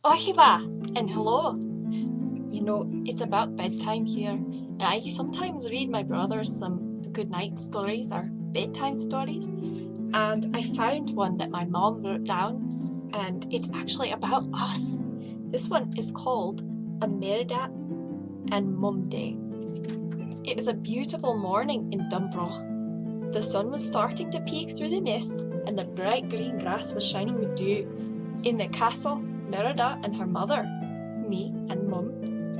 Ohiwa and hello. It's about bedtime here. I sometimes read my brothers some good night stories or bedtime stories, and I found one that my mom wrote down, and it's actually about us. This one is called A Merida and Monday. It was a beautiful morning in Dumbroch. The sun was starting to peek through the mist, and the bright green grass was shining with dew. In the castle, Merida and her mother, me and Mum,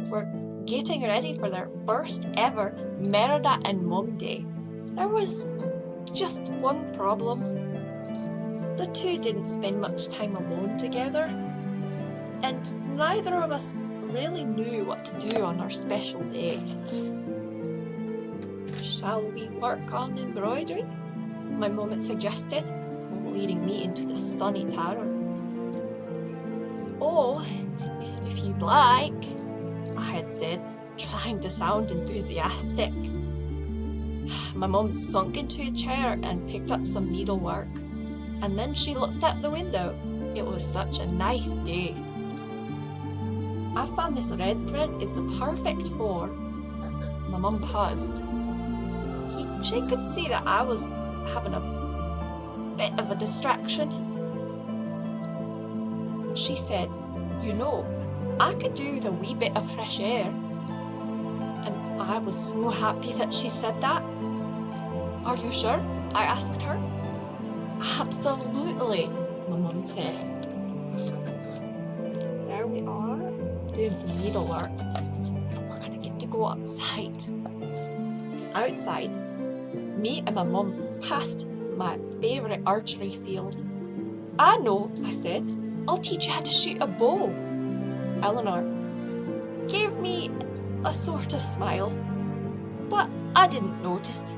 were getting ready for their first ever Merida and Monday. There was just one problem. The two didn't spend much time alone together, and neither of us really knew what to do on our special day. Shall we work on embroidery? My mum had suggested, leading me into the sunny tower. Oh, if you'd like, I had said, trying to sound enthusiastic. My mum sunk into a chair and picked up some needlework, and then she looked out the window. It was such a nice day. I found this red thread is the perfect for... My mum paused. She could see that I was having a bit of a distraction. She said, I could do with a wee bit of fresh air. And I was so happy that she said that. Are you sure? I asked her. Absolutely, my mum said. There we are, doing some needlework. We're going to get to go outside. Outside, me and my mum passed my favourite archery field. I know, I said. I'll teach you how to shoot a bow. Eleanor gave me a sort of smile, but I didn't notice.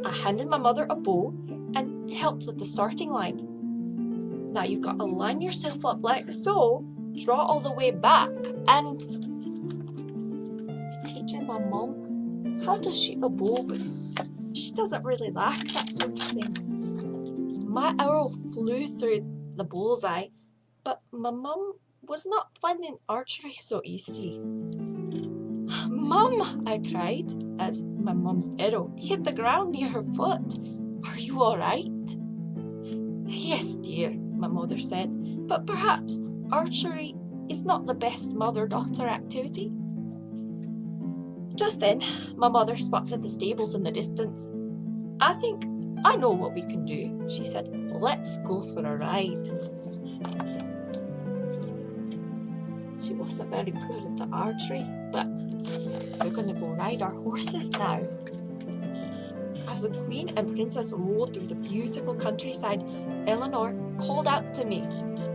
I handed my mother a bow and helped with the starting line. Now you've got to line yourself up like so, draw all the way back, and teaching my mum how to shoot a bow, but she doesn't really like that sort of thing. My arrow flew through the bullseye, but my mum was not finding archery so easy. Mum, I cried as my mum's arrow hit the ground near her foot. Are you all right? Yes, dear, my mother said, but perhaps archery is not the best mother-daughter activity. Just then, my mother spotted the stables in the distance. I think I know what we can do, she said. Let's go for a ride. She wasn't very good at the archery, but we're going to go ride our horses now. As the Queen and Princess rode through the beautiful countryside, Eleanor called out to me,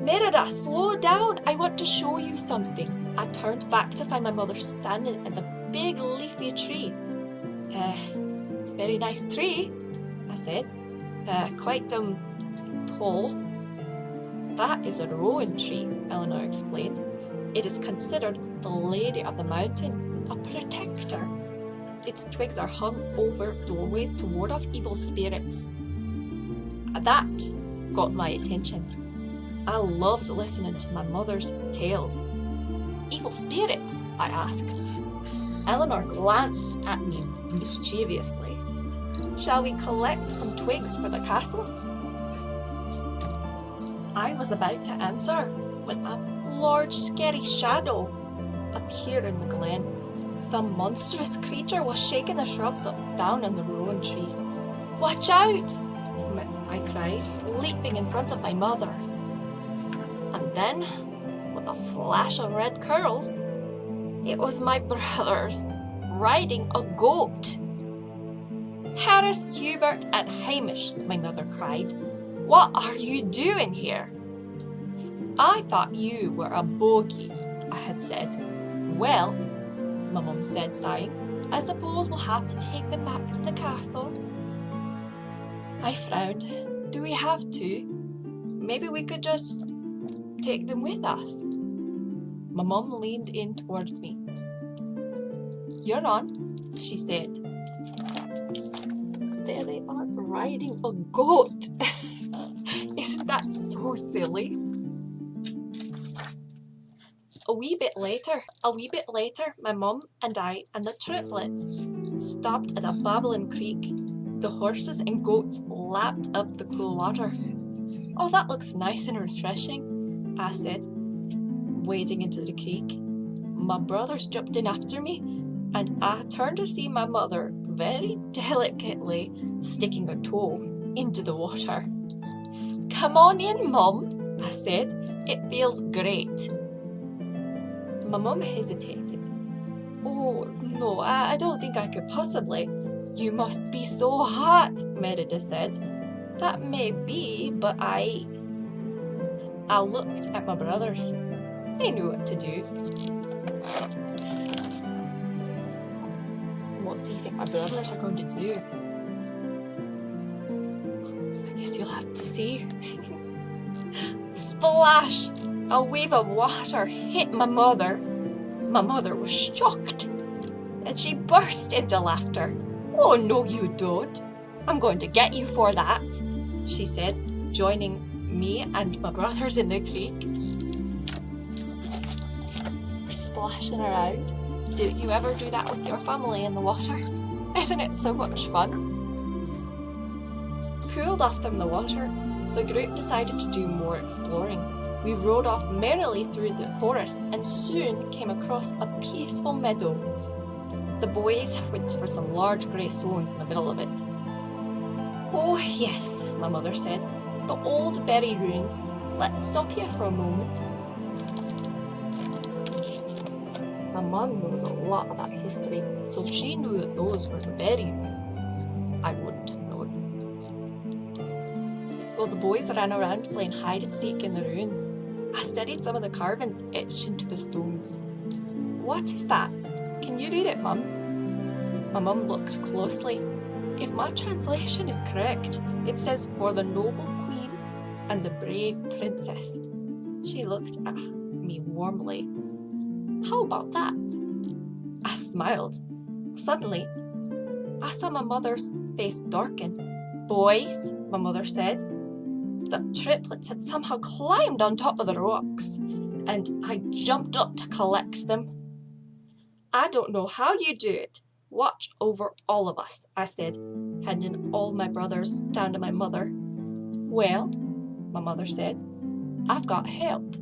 Merida, slow down, I want to show you something. I turned back to find my mother standing in the big leafy tree. It's a very nice tree, I said. Quite tall. That is a rowan tree, Eleanor explained. It is considered the lady of the mountain, a protector. Its twigs are hung over doorways to ward off evil spirits. That got my attention. I loved listening to my mother's tales. Evil spirits? I asked. Eleanor glanced at me mischievously. Shall we collect some twigs for the castle? I was about to answer when a large scary shadow appeared in the glen. Some monstrous creature was shaking the shrubs down on the rowan tree. Watch out! I cried, leaping in front of my mother. And then, with a flash of red curls, it was my brothers riding a goat. Harris, Hubert, and Hamish, my mother cried. What are you doing here? I thought you were a bogey, I had said. Well, my mum said, sighing, I suppose we'll have to take them back to the castle. I frowned. Do we have to? Maybe we could just take them with us. My mum leaned in towards me. You're on, she said. There they are riding a goat. Isn't that so silly? A wee bit later, my mum and I and the triplets stopped at a babbling creek. The horses and goats lapped up the cool water. Oh, that looks nice and refreshing, I said, wading into the creek. My brothers jumped in after me, and I turned to see my mother very delicately sticking her toe into the water. Come on in, Mum, I said. It feels great. My mum hesitated. Oh, no, I don't think I could possibly. You must be so hot, Merida said. That may be, but I looked at my brothers. They knew what to do. What do you think my brothers are going to do? I guess you'll have to see. Splash! A wave of water hit my mother. My mother was shocked, and she burst into laughter. Oh, no, you don't. I'm going to get you for that, she said, joining me and my brothers in the creek. We're splashing around. Do you ever do that with your family in the water? Isn't it so much fun? Cooled off from the water, the group decided to do more exploring. We rode off merrily through the forest and soon came across a peaceful meadow. The boys went for some large grey stones in the middle of it. Oh yes, my mother said, the old berry ruins. Let's stop here for a moment. My mum knows a lot about history, so she knew that those were the berry ruins. I wouldn't have known. Well, the boys ran around playing hide and seek in the ruins. I studied some of the carvings etched into the stones. What is that? Can you read it, Mum? My mum looked closely. If my translation is correct, it says, for the noble queen and the brave princess. She looked at me warmly. How about that? I smiled. Suddenly, I saw my mother's face darken. Boys, my mother said. The triplets had somehow climbed on top of the rocks, and I jumped up to collect them. I don't know how you do it. Watch over all of us, I said, handing all my brothers down to my mother. Well, my mother said, I've got help.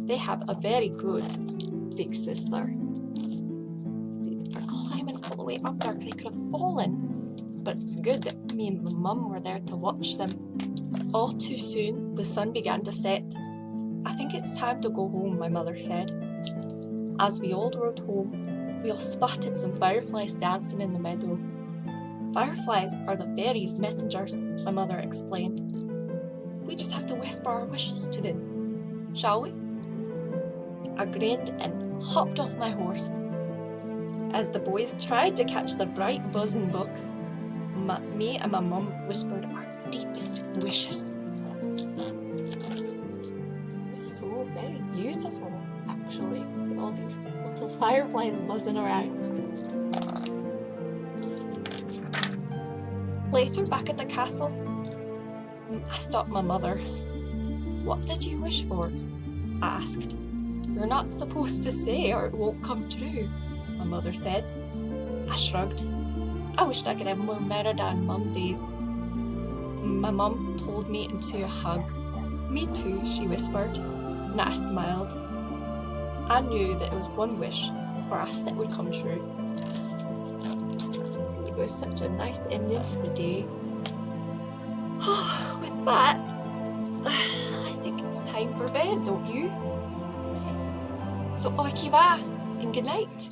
They have a very good big sister. See, they're climbing all the way up there. They could have fallen, but it's good that me and my mum were there to watch them. All too soon, the sun began to set. I think it's time to go home, my mother said. As we all rode home, we all spotted some fireflies dancing in the meadow. Fireflies are the fairies' messengers, my mother explained. We just have to whisper our wishes to them, shall we? I grinned and hopped off my horse. As the boys tried to catch the bright buzzing bugs, me and my mum whispered our deepest wishes. It was so very beautiful, actually, with all these little fireflies buzzing around. Later, back at the castle, I stopped my mother. What did you wish for? I asked. You're not supposed to say or it won't come true, my mother said. I shrugged. I wished I could have more Merida and Mondays. My mum pulled me into a hug. Me too, she whispered, and I smiled. I knew that it was one wish for us that would come true. It was such a nice ending to the day. With that, I think it's time for bed, don't you? So oiki wa, and good night.